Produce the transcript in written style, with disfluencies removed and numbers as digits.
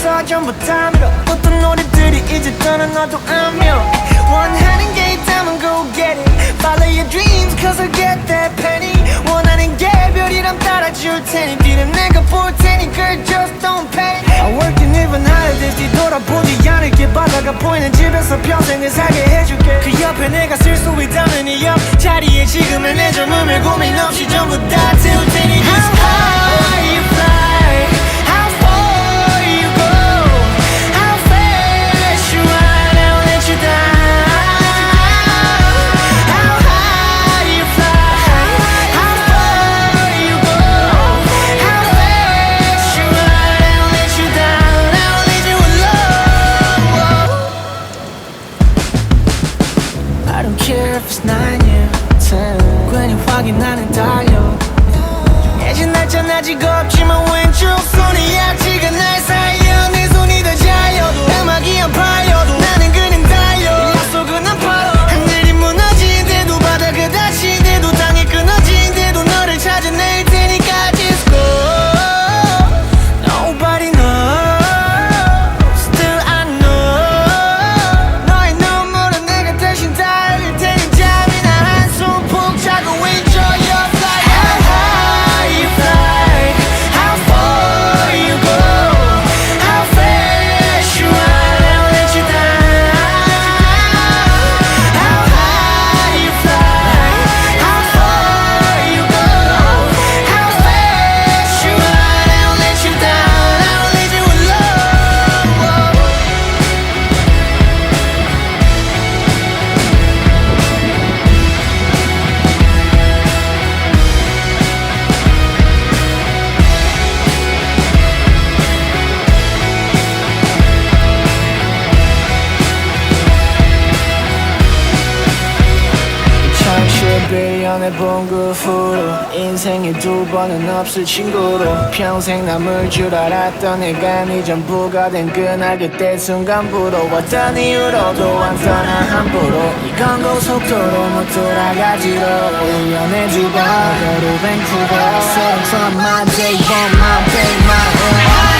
있어 전부 다 밀어 어떤 노래들이 이제 떠나너도 안 밀어 원하는 게 있다면 go get it Follow your dreams cause I'll get that penny 원하는 게 별이랑 따라줄 테니 뒤는 내가 볼 테니 girl just don't pay I work in even harder 뒤돌아보지 않을게 바다가 보이는 집에서 평생을 살게 해줄게 그 옆에 내가 쓸 수 있다면 이 옆자리에 지금의 내 젊음을 고민 없이 전부 다 태울 테니 How high you fly How far you go How fast you run I'll let you down How high you fly How far you go How fast you run I'll let you down I'll leave you alone I don't care if it's 9 years 10 괜히 확인 나는 달려 정해진 날짜 아직 없지만 왼쪽 손이 약지가 날 살려 내 손이 더 잘려도 음악이 안 팔려도 나는 그냥 달려 약속은 안 팔아 하늘이 무너진데도 바다가 닫힌데도 땅이 끊어진데도 너를 찾아낼 테니까 Just go Nobody knows Still I know 너의 눈물은 내가 대신 닿을 테니 잠이나 한숨 푹 자고 enjoy your flight How high you fly How far you go How fast you run I'll let you down How high you fly How far you go How fast you run I'll let you down I'll leave you alone 천십일년에 본 그 후로 인생에 두 번은 없을 친구로 평생 남을 줄 알았던 내가 네 전부가 된 그날 그때 순간 부러웠던 이유로도 안 떠나 함부로 이건 고속도로 못 돌아가지로 1년에 두 번 하루 vancouver So from my day one my day my